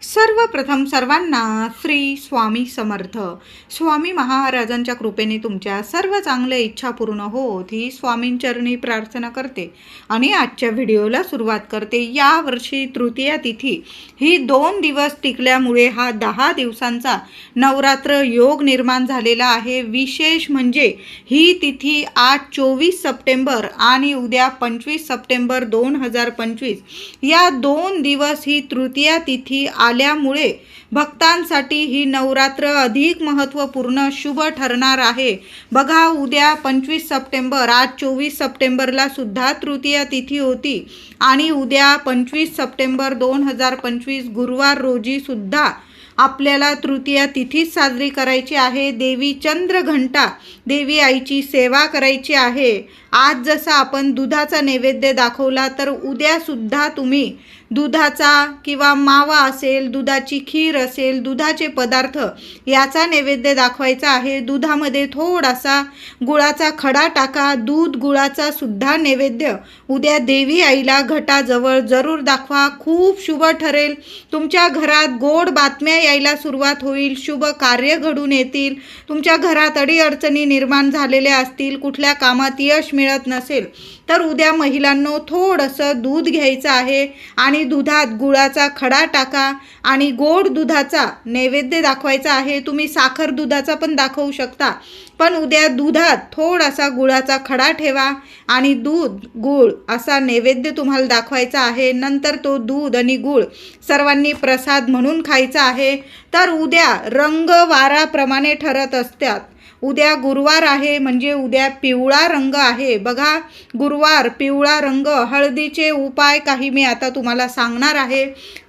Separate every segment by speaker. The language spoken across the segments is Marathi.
Speaker 1: सर्वप्रथम सर्वांना श्री स्वामी समर्थ. स्वामी महाराजांच्या कृपेने तुमच्या सर्व चांगल्या इच्छा पूर्ण होत ही स्वामींचरणी प्रार्थना करते आणि आजच्या व्हिडिओला सुरुवात करते. यावर्षी तृतीया तिथी ही 2 दिवस टिकल्यामुळे हा 10 दिवसांचा नवरात्र योग निर्माण झालेला आहे. विशेष म्हणजे ही तिथी आज 24 सप्टेंबर आणि उद्या 25 सप्टेंबर 2025 या 2 दिवस ही तृतीया तिथी आल्यामुळे भक्तांसाठी ही नवरात्र अधिक महत्त्वपूर्ण शुभ ठरणार आहे. बघा, उद्या 25 सप्टेंबर, आज 24 सप्टेंबरला सुद्धा तृतीया तिथी होती आणि उद्या 25 सप्टेंबर 2025 गुरुवार रोजी सुद्धा आपल्याला तृतीया तिथीच साजरी करायची आहे. देवी चंद्रघंटा, देवी आईची सेवा करायची आहे. आज जसा आपण दुधाचा नैवेद्य दाखवला तर उद्यासुद्धा तुम्ही दुधाचा किंवा मावा असेल, दुधाची खीर असेल, दुधाचे पदार्थ याचा नैवेद्य दाखवायचा आहे. दुधामध्ये थोडासा गुळाचा खडा टाका. दूध गुळाचा सुद्धा नैवेद्य उद्या देवी आईला घटाजवळ जरूर दाखवा. खूप शुभ ठरेल. तुमच्या घरात गोड बातम्या यायला सुरुवात होईल. शुभ कार्य घडून येतील. तुमच्या घरात अडीअडचणी निर्माण झालेल्या असतील, कुठल्या कामात यश मिळत नसेल तर उद्या महिलांनो थोडंसं दूध घ्यायचं आहे आणि दुधात गुळाचा खडा टाका आणि गोड दुधाचा नैवेद्य दाखवायचा आहे. तुम्ही साखर दुधाचा पण दाखवू शकता, पण उद्या दुधात थोडासा गुळाचा खडा ठेवा आणि दूध गुळ असा नैवेद्य तुम्हाला दाखवायचा आहे. नंतर तो दूध आणि गुळ सर्वांनी प्रसाद म्हणून खायचा आहे. तर उद्या रंग वाराप्रमाणे ठरत असतात. उद्या गुरुवार आहे म्हणजे उद्या पिवळा रंग आहे. बघा, गुरुवार पिवळा रंग, हळदीचे उपाय काही मी आता तुम्हाला सांगणार आहे,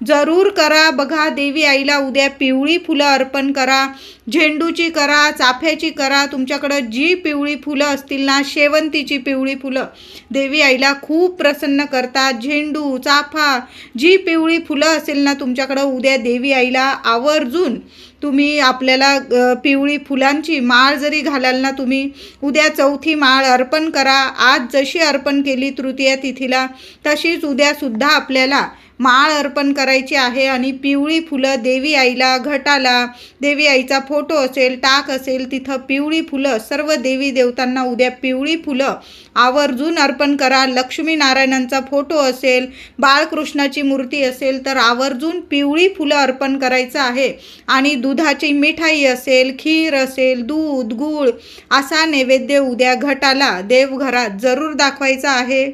Speaker 1: जरूर करा. बघा, देवी आईला उद्या पिवळी फुलं अर्पण करा. झेंडूची करा, चाफ्याची करा. तुमच्याकडं जी पिवळी फुलं असतील ना, शेवंतीची पिवळी फुलं देवी आईला खूप प्रसन्न करतात. झेंडू, चाफा, जी पिवळी फुलं असेल ना तुमच्याकडं, उद्या देवी आईला आवर्जून तुम्ही आपल्याला पिवळी फुलांची माळ जरी घालाल ना तुम्ही, उद्या 4थी माळ अर्पण करा. आज जशी अर्पण केली तृतीया तिथीला तशीच उद्यासुद्धा आपल्याला माळ अर्पण करायची आहे. आणि पिवळी फुलं देवी आईला, घटाला देवी आईचा फोटो असेल, टाक असेल, तिथं पिवळी फुलं, सर्व देवी देवतांना उद्या पिवळी फुलं आवर्जून अर्पण करा. लक्ष्मीनारायणांचा फोटो असेल, बाळकृष्णाची मूर्ती असेल तर आवर्जून पिवळी फुलं अर्पण करायचं आहे. आणि दुधाची मिठाई असेल, खीर असेल, दूध गूळ असा नैवेद्य उद्या घटाला देवघरात जरूर दाखवायचा आहे.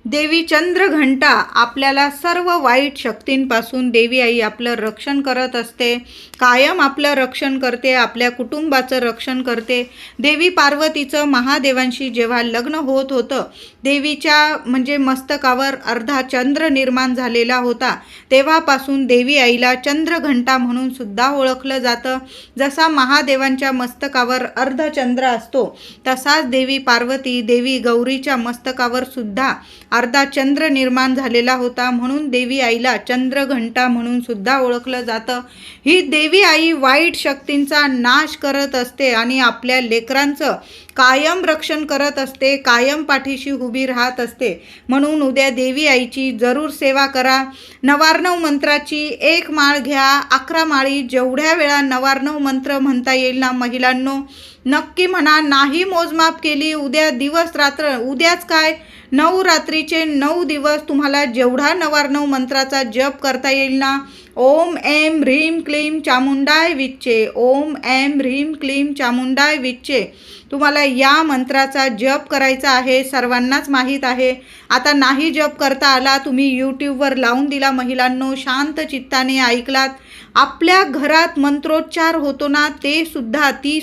Speaker 1: देवी चंद्रघंटा आपल्याला सर्व वाईट शक्तींपासून देवी आई आपलं रक्षण करत असते. कायम आपलं रक्षण करते, आपल्या कुटुंबाचं रक्षण करते. देवी पार्वतीचं महादेवांशी जेव्हा लग्न होत होतं, देवीच्या म्हणजे मस्तकावर अर्धा चंद्र निर्माण झालेला होता. तेव्हापासून देवी आईला चंद्रघंटा म्हणून सुद्धा ओळखलं जातं. जसा महादेवांच्या मस्तकावर अर्धचंद्र असतो तसाच देवी पार्वती, देवी गौरीच्या मस्तकावर सुद्धा अर्धा चंद्र निर्माण झालेला होता. म्हणून देवी आईला चंद्रघंटा म्हणून सुद्धा ओळखलं जातं. ही देवी आई वाईट शक्तींचा नाश करत असते आणि आपल्या लेकरांचं कायम रक्षण करत असते, कायम पाठीशी उभी राहत असते. म्हणून उद्या देवी आईची जरूर सेवा करा. नवार्णव मंत्राची 1 माळ घ्या. 11 माळी जेवढ्या वेळा नवार्णव मंत्र म्हणता येईल ना महिलांनो, नक्की म्हणा. नाही मोजमाप केली, उद्या दिवस रात्र, उद्याच काय 9 रात्रीचे 9 दिवस तुम्हाला जेवढा नवार्णव मंत्राचा जप करता येईल ना, ओम ऐं ह्रीं क्लीं चामुंडाय विच्चे, ओम ऐं ह्रीं क्लीं चामुंडाय विच्चे, तुम्हाला या मंत्राचा जप करायचा आहे. सर्वांनाच माहीत आहे. आता नाही जप करता आला, तुम्ही यूट्यूबवर लावून दिला महिलांनो, शांत चित्ताने ऐकलात. आपल्या घरात मंत्रोच्चार होतो ना, ती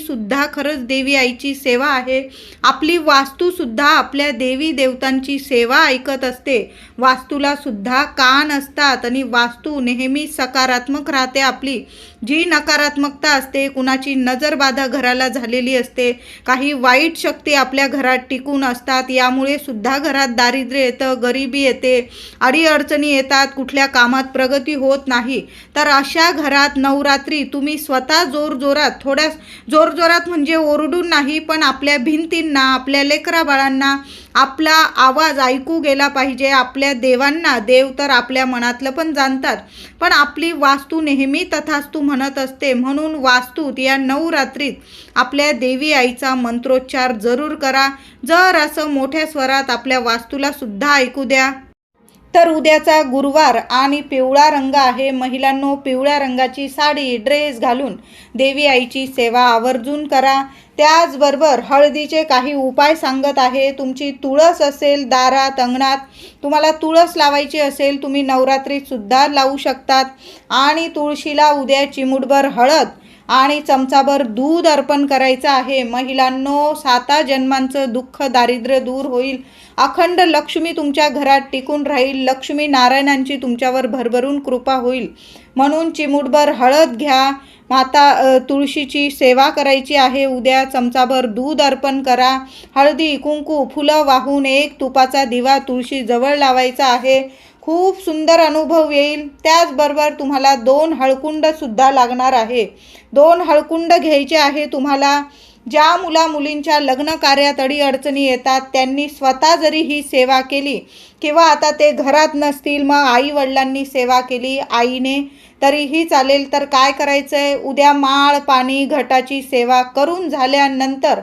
Speaker 1: सुद्धा खरंच देवी आईची सेवा आहे. आपली वास्तूसुद्धा आपल्या देवी देवतांची सेवा ऐकत असते. वास्तूला सुद्धा कान असतात आणि वास्तू नेहमी सकारात्मक राहते. आपली जी नकारात्मकता असते, कुणाची नजरबाधा घराला झालेली असते, काही वाईट शक्ती आपल्या घरात टिकून असतात, यामुळे सुद्धा घरात दारिद्र्य येतं, गरिबी येते, अडीअडचणी येतात, कुठल्या कामात प्रगती होत नाही. तर अशा घरात नवरात्री तुम्ही स्वतः जोरजोरात, थोड्या जोरजोरात म्हणजे ओरडून नाही, पण आपल्या भिंतींना, आपल्या लेकराबाळांना आपला आवाज ऐकू गेला पाहिजे. आपल्या देवांना, देव तर आपल्या मनातलं पण जाणतात, पण आपली वास्तू नेहमी तथास्तू म्हणत असते. म्हणून वास्तूत या नवरात्रीत आपल्या देवी आईचा मंत्रोच्चार जरूर करा. जर असं मोठ्या स्वरात आपल्या वास्तूला सुद्धा ऐकू द्या. तर उद्याचा गुरुवार आणि पिवळा रंग आहे. महिलांनो, पिवळ्या रंगाची साडी, ड्रेस घालून देवी आईची सेवा आवर्जून करा. त्याचबरोबर हळदीचे काही उपाय सांगत आहे. तुमची तुळस असेल दारात, अंगणात, तुम्हाला तुळस लावायची असेल, तुम्ही नवरात्रीत सुद्धा लावू शकतात. आणि तुळशीला उद्या चिमूटभर हळद आणि चमचाभर दूध अर्पण करायचं आहे. महिलांनो, 7 जन्मांचं दुःख दारिद्र्य दूर होईल. अखंड लक्ष्मी तुमच्या घरात टिकून राहील. लक्ष्मी नारायणांची तुमच्यावर भरभरून कृपा होईल. म्हणून चिमूटभर हळद घ्या. माता तुळशीची सेवा करायची आहे. उद्या चमचाभर दूध अर्पण करा. हळदी, कुंकू, फुलं वाहून एक तुपाचा दिवा तुळशी जवळ लावायचा आहे. खूप सुंदर अनुभव येईल. त्याचबरोबर तुम्हाला 2 हळकुंडसुद्धा लागणार आहे. 2 हळकुंड घ्यायचे आहे तुम्हाला. ज्या मुलींच्या लग्न कार्यात अडीअडचणी येतात त्यांनी स्वतः जरी ही सेवा केली किंवा आता ते घरात नसतील, मग आई वडिलांनी सेवा केली आईने तरीही चालेल. तर काय करायचं आहे, उद्या माळ, पाणी, घटाची सेवा करून झाल्यानंतर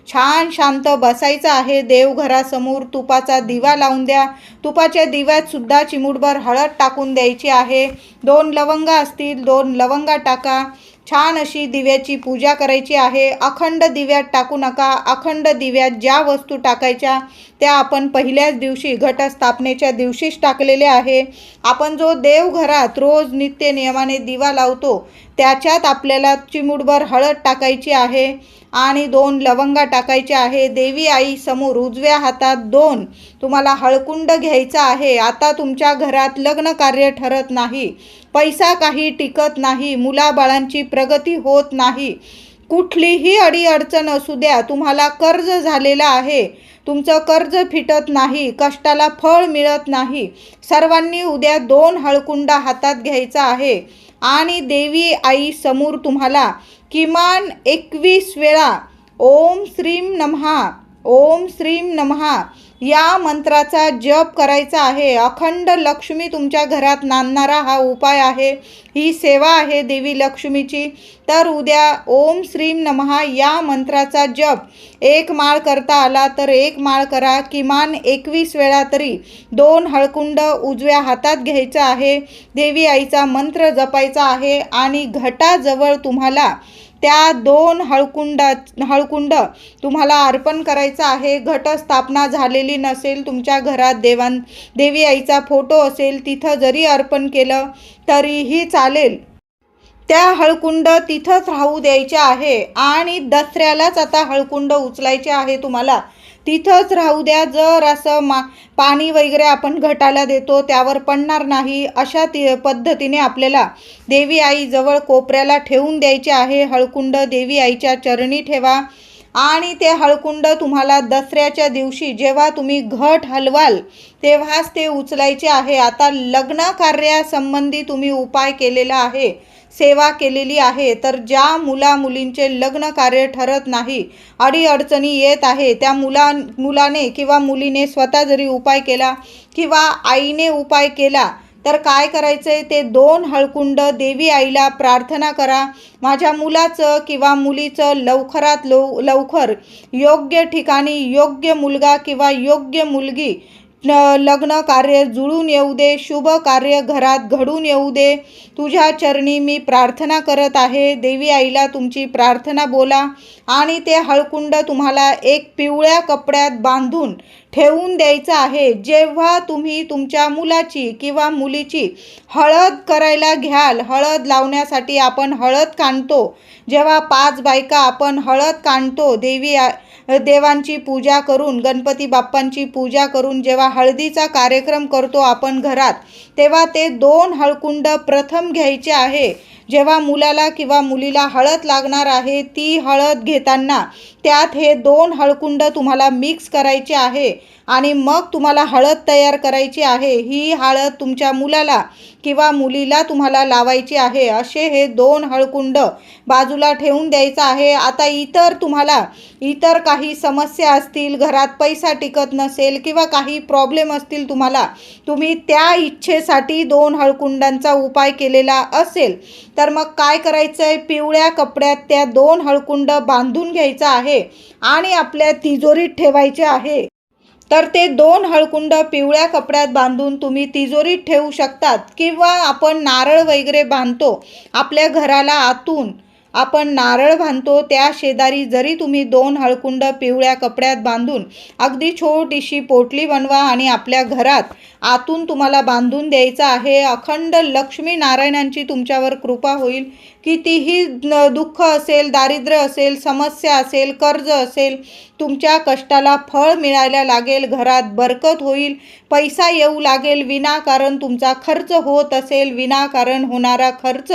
Speaker 1: छान शांत बसायचं आहे. देवघरासमोर तुपाचा दिवा लावून द्या. तुपाच्या दिव्यात सुद्धा चिमूटभर हळद टाकून द्यायची आहे. 2 लवंगा असतील, 2 लवंगा टाका. छान अशी दिव्याची पूजा करायची आहे. अखंड दिव्यात टाकू नका. अखंड दिव्यात ज्या वस्तू टाकायच्या त्या आपण पहिल्याच दिवशी घटस्थापनेच्या दिवशीच टाकलेल्या आहे. आपण जो देवघरात रोज नित्य नियमाने दिवा लावतो त्याच्यात आपल्याला चिमूटभर हळद टाकायची आहे आणि 2 लवंगा टाकायच्या आहे. देवी आई समोर उजव्या हातात 2 तुम्हाला हळकुंड घ्यायचा आहे. आता तुमच्या घरात लग्न कार्य ठरत नाही, पैसा काही टिकत नाही, मुलाबाळांची प्रगती होत नाही, कुठलीही अडीअडचण असू द्या, तुम्हाला कर्ज झालेलं आहे, तुमचं कर्ज फिटत नाही, कष्टाला फळ मिळत नाही, सर्वांनी उद्या 2 हळकुंडा हातात घ्यायचा आहे आणि देवी आई समोर तुम्हाला किमान 21 वेळा ओम श्रीम नमः, ओम श्रीम नमः या मंत्राचा जप करायचा आहे. अखंड लक्ष्मी तुमच्या घरात नांदणारा हा उपाय आहे. ही सेवा आहे देवी लक्ष्मीची. तर उद्या ओम श्रीम नमः या मंत्राचा जप 1 माळ करता आला तर 1 माळ करा. किमान 21 वेळा तरी 2 हळकुंड उजव्या हातात घ्यायचं आहे. देवी आईचा मंत्र जपायचा आहे आणि घटाजवळ तुम्हाला त्या 2 हळकुंड तुम्हाला अर्पण करायचा आहे. घटस्थापना झालेली नसेल, तुमच्या घरात देवी आईचा फोटो असेल, तिथं जरी अर्पण केलं तरीही चालेल. त्या हळकुंड तिथंच राहू द्यायचे आहे आणि दसऱ्यालाच आता हळकुंड उचलायचे आहे तुम्हाला. तिथंच राहू द्या. जर असं पाणी वगैरे आपण घटाला देतो त्यावर पडणार नाही अशा पद्धतीने आपल्याला देवी आई जवळ कोपऱ्याला ठेवून द्यायचे आहे. हळकुंड देवी आईच्या चरणी ठेवा आणि ते हळकुंड तुम्हाला दसऱ्याच्या दिवशी जेव्हा तुम्ही घट हलवाल तेव्हाच ते उचलायचे आहे. आता लग्न कार्यासंबंधी तुम्ही उपाय केलेला आहे, सेवा केलेली आहे, तर ज्या मुलींचे लग्न कार्य ठरत नाही, अडीअडचणी येत आहे, त्या मुलाने किंवा मुलीने स्वतः जरी उपाय केला किंवा आईने उपाय केला तर काय करायचं आहे, ते 2 हळकुंड देवी आईला प्रार्थना करा, माझ्या मुलाचं किंवा मुलीचं लवकरात लवकर योग्य ठिकाणी योग्य मुलगा किंवा योग्य मुलगी लग्न कार्य जुळून येऊ दे, शुभ कार्य घरात घडून येऊ दे, तुझ्या चरणी मी प्रार्थना करत आहे. देवी आईला तुमची प्रार्थना बोला आणि ते हळकुंड तुम्हाला एक पिवळ्या कपड्यात बांधून ठेवून द्यायचं आहे. जेव्हा तुम्ही तुमच्या मुलाची किंवा मुलीची हळद करायला घ्याल, हळद लावण्यासाठी आपण हळद काढतो, जेव्हा 5 बायका आपण हळद काढतो देवांची पूजा करून, गणपती बाप्पांची पूजा करून जेव्हा हळदीचा कार्यक्रम करतो आपण घरात, तेव्हा ते 2 हळकुंड प्रथम घ्यायचे आहे. जेव्हा मुलाला किंवा मुलीला हळद लागणार आहे, ती हळद घेताना त्यात हे 2 हळकुंड तुम्हाला मिक्स करायचे आहे आणि मग तुम्हाला हळद तयार करायची आहे. ही हळद तुमच्या मुलाला किंवा मुलीला तुम्हाला लावायची आहे. असे हे 2 हळकुंड बाजूला ठेवून द्यायचं आहे. आता तुम्हाला इतर काही समस्या असतील, घरात पैसा टिकत नसेल किंवा काही प्रॉब्लेम असतील तुम्हाला, तुम्ही त्या इच्छेसाठी 2 हळकुंडांचा उपाय केलेला असेल, तर मग काय करायचं आहे, पिवळ्या कपड्यात त्या 2 हळकुंड बांधून घ्यायचं आहे आणि आपल्या तिजोरीत ठेवायचे आहे. तर ते 2 हळकुंड पिवळ्या कपड्यात बांधून तुम्ही तिजोरीत ठेवू शकतात किंवा आपण नारळ वगैरे बांधतो आपल्या घराला आतून, आपण नारळ बांधतो त्या शेजारी जरी तुम्ही 2 हळकुंड पिवळ्या कपड्यात बांधून अगदी छोटीशी पोटली बनवा आणि आपल्या घरात आतून तुम्हाला बांधून द्यायचं आहे. अखंड लक्ष्मी नारायणांची तुमच्यावर कृपा होईल. कितीही दुःख असेल, दारिद्र्य असेल, समस्या असेल, कर्ज असेल, तुमच्या कष्टाला फळ मिळायला लागेल, घरात बरकत होईल, पैसा येऊ लागेल. विनाकारण तुमचा खर्च होत असेल, विनाकारण होणारा खर्च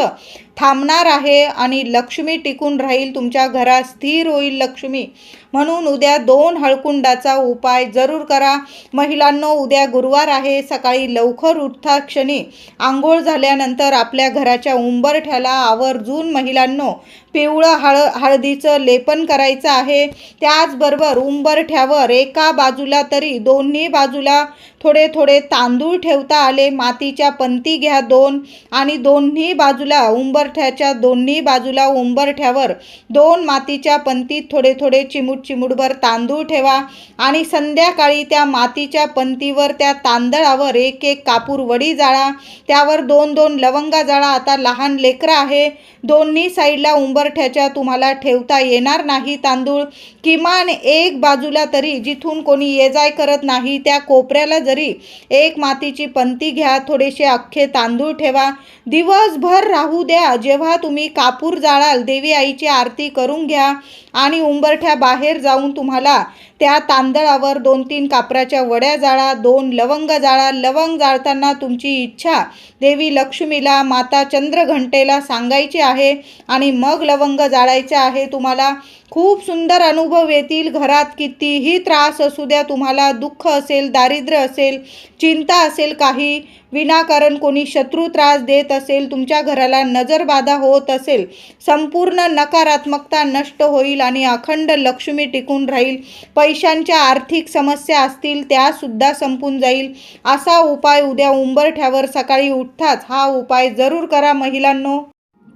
Speaker 1: थांबणार आहे आणि लक्ष्मी टिकून राहील, तुमच्या घरात स्थिर होईल लक्ष्मी. म्हणून उद्या 2 हळकुंडाचा उपाय जरूर करा. महिलांनो, उद्या गुरुवार आहे. सकाळी लवकर उठता क्षणी आंघोळ झाल्यानंतर आपल्या घराच्या उंबरठ्याला आवर्जून महिलांनो पिवळं हळदीचं लेपन करायचं आहे. त्याचबरोबर उंबरठ्यावर एका बाजूला तरी दोन्ही बाजूला थोडे थोडे तांदूळ ठेवता आले. मातीच्या पंती घ्या 2 आणि दोन्ही बाजूला उंबरठ्याच्या दोन्ही बाजूला उंबरठ्यावर 2 मातीच्या पंतीत थोडे थोडे चिमूटभर तांदूळ ठेवा आणि संध्याकाळी त्या मातीच्या पंतीवर त्या तांदळावर एक कापूर वडी जाळा, त्यावर 2 लवंगा जाळा. आता लहान लेकरं आहे, दोन्ही साईडला उंबरठ्याच्या तुम्हाला ठेवता येणार नाही तांदूळ. किमान एक बाजूला तरी जिथून कोणी ये जाय करत नाही त्या कोपऱ्याला जरी एक मातीची पंती घ्या, थोडेसे अख्खे तांदूळ ठेवा, दिवसभर राहू द्या. जेव्हा तुम्ही कापूर जाळाल, देवी आईची आरती करून घ्या आणि उंबरठ्या बाहेर जाऊन तुम्हाला त्या तांदळावर 2-3 कापराच्या वड्या जाळा, 2 लवंग जाळा. लवंग जाळताना तुमची इच्छा देवी लक्ष्मीला, माता चंद्रघंटेला सांगायची आहे आणि मग लवंग जाळायचे आहे. तुम्हाला खूप सुंदर अनुभव येतील. घरात कितीही त्रास असू द्या, तुम्हाला दुःख असेल, दारिद्र्य असेल, चिंता असेल, काही विनाकारण कोणी शत्रू त्रास देत असेल, तुमच्या घराला नजरबाधा होत असेल, संपूर्ण नकारात्मकता नष्ट होईल आणि अखंड लक्ष्मी टिकून राहील. पैशांच्या आर्थिक समस्या असतील त्यासुद्धा संपून जाईल. असा उपाय उद्या उंबरठ्यावर सकाळी उठताच हा उपाय जरूर करा महिलांनो.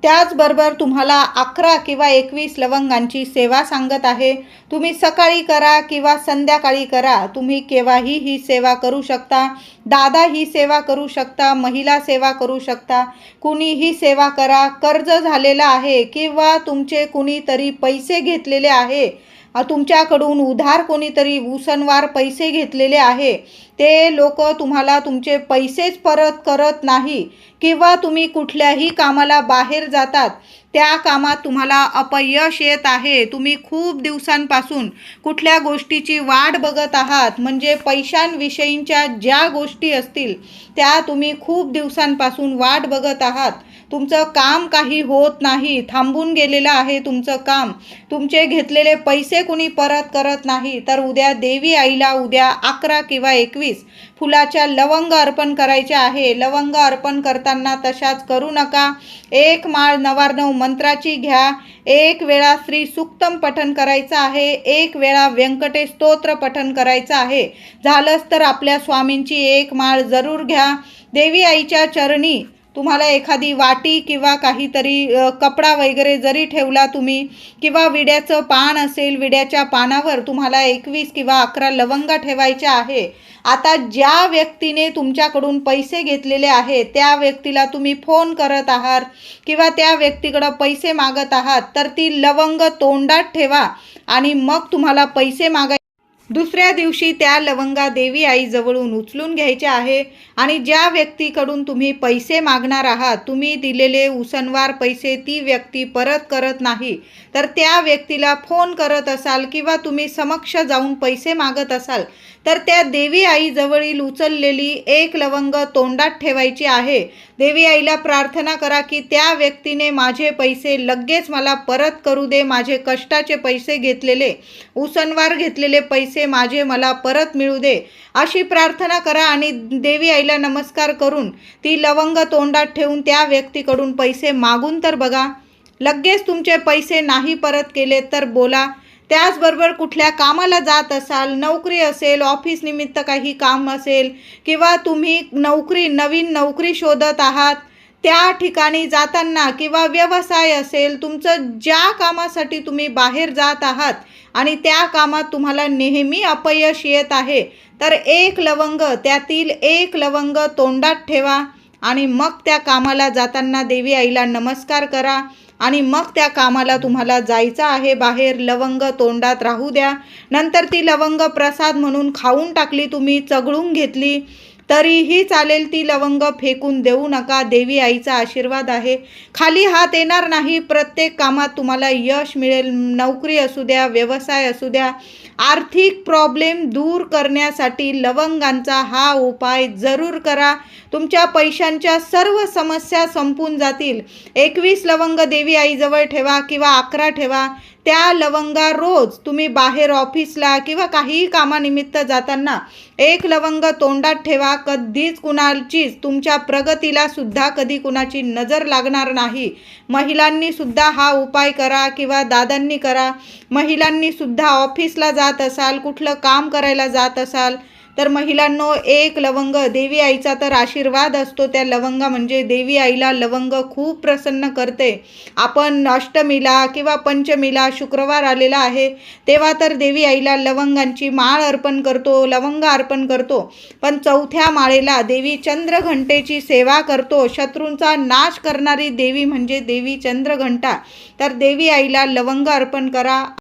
Speaker 1: त्याचबरोबर तुम्हाला 11 किंवा 21 लवंगांची सेवा सांगत आहे. तुम्ही सकाळी करा किंवा संध्याकाळी करा, तुम्ही केव्हाही ही सेवा करू शकता. दादा ही सेवा करू शकता, महिला सेवा करू शकता, कुणीही सेवा करा. कर्ज झालेला आहे किंवा तुमचे कुणीतरी पैसे घेतलेले आहे, तुमच्याकडून उधार कोणीतरी उसनवार पैसे घेतलेले आहे, ते लोक तुम्हाला तुमचे पैसेच परत करत नाही किंवा तुम्ही कुठल्याही कामाला बाहेर जातात, त्या कामात तुम्हाला अपयश येत आहे, तुम्ही खूप दिवसांपासून कुठल्या गोष्टीची वाट बघत आहात, म्हणजे पैशांविषयींच्या ज्या गोष्टी असतील त्या तुम्ही खूप दिवसांपासून वाट बघत आहात, तुमचं काम काही होत नाही, थांबून गेलेलं आहे तुमचं काम, तुमचे घेतलेले पैसे कुणी परत करत नाही, तर उद्या देवी आईला उद्या 11 किंवा 21 फुलाच्या लवंग अर्पण करायचे आहे. लवंग अर्पण करताना तशाच करू नका. 1 माळ 9 मंत्राची घ्या, 1 वेळा श्री सूक्तम पठण करायचं आहे, 1 वेळा व्यंकटेश स्तोत्र पठण करायचं आहे. झालंच तर आपल्या स्वामींची 1 माळ जरूर घ्या. देवी आईच्या चरणी तुम्हाला एखादी वाटी किंवा काहीतरी कपडा वगैरे जरी ठेवला तुम्ही, किंवा विड्याचं पान असेल, विड्याच्या पानावर तुम्हाला 21 किंवा 11 लवंगा ठेवायच्या आहे. आता ज्या व्यक्तीने तुमच्याकडून पैसे घेतलेले आहे त्या व्यक्तीला तुम्ही फोन करत आहात किंवा त्या व्यक्तीकडं पैसे मागत आहात, तर ती लवंग तोंडात ठेवा आणि मग तुम्हाला पैसे दुसऱ्या दिवशी त्या लवंगा देवी आई जवळून उचलून घ्यायचे आहे आणि ज्या व्यक्तीकडून तुम्ही पैसे मागणार आहात, तुम्ही दिलेले उसनवार पैसे ती व्यक्ती परत करत नाही, तर त्या व्यक्तीला फोन करत असाल किंवा तुम्ही समक्ष जाऊन पैसे मागत असाल, तर त्या देवी आई जवळील उचललेली 1 लवंग तोंडात ठेवायची आहे. देवी आईला प्रार्थना करा की त्या व्यक्तीने माझे पैसे लगेच मला परत करू दे, माझे कष्टाचे पैसे घेतलेले, उसनवार घेतलेले पैसे माझे मला परत मिळू दे, अशी प्रार्थना करा. आणि देवी आईला नमस्कार करून ती लवंग तोंडात ठेवून त्या व्यक्तीकडून पैसे मागून तर बघा. लगेच तुमचे पैसे नाही परत केले तर बोला. त्याचबरोबर कुठल्या कामाला जात असाल, नोकरी असेल, ऑफिस निमित्त काही काम असेल, किंवा तुम्ही नवीन नोकरी शोधत आहात, त्या ठिकाणी जाताना, किंवा व्यवसाय असेल, तुमचं ज्या कामासाठी तुम्ही बाहेर जात आहात आणि त्या कामात तुम्हाला नेहमी अपयश येत आहे, तर त्यातील एक लवंग तोंडात ठेवा आणि मग त्या कामाला जाताना देवी आईला नमस्कार करा. आणि मग त्या कामाला तुम्हाला जायचं आहे बाहेर, लवंग तोंडात राहू द्या. नंतर ती लवंग प्रसाद म्हणून खाऊन टाकली, तुम्ही चघळून घेतली तरीही चालेल, ती लवंग फेकून देऊ नका. देवी आईचा आशीर्वाद आहे, खाली हात येणार नाही. प्रत्येक कामात तुम्हाला यश मिळेल. नोकरी असू द्या, व्यवसाय असू द्या, आर्थिक प्रॉब्लेम दूर करण्यासाठी लवंगांचा हा उपाय जरूर करा. तुमच्या पैशांच्या सर्व समस्या संपून जातील. 21 लवंग देवी आईजवळ ठेवा किंवा 11 ठेवा. त्या लवंगा रोज तुम्ही बाहेर ऑफिसला किंवा काहीही कामानिमित्त जाताना एक लवंग तोंडात ठेवा. कधीच कुणाचीच, तुमच्या प्रगतीला सुद्धा कधी कुणाची नजर लागणार नाही. महिलांनी सुद्धा हा उपाय करा किंवा दादांनी करा. महिलांनी सुद्धा ऑफिसला जात असाल, कुठलं काम करायला जात असाल तर महिलांनो, एक लवंग, देवी आईचा तर आशीर्वाद असतो त्या लवंगा, म्हणजे देवी आईला लवंग खूप प्रसन्न करते. आपण अष्टमीला किंवा पंचमीला, शुक्रवार आलेला आहे तेव्हा तर देवी आईला लवंगांची माळ अर्पण करतो, लवंग अर्पण करतो. पण चौथ्या माळेला देवी चंद्रघंटेची सेवा करतो. शत्रूंचा नाश करणारी देवी म्हणजे देवी चंद्रघंटा. तर देवी आईला लवंग अर्पण करा.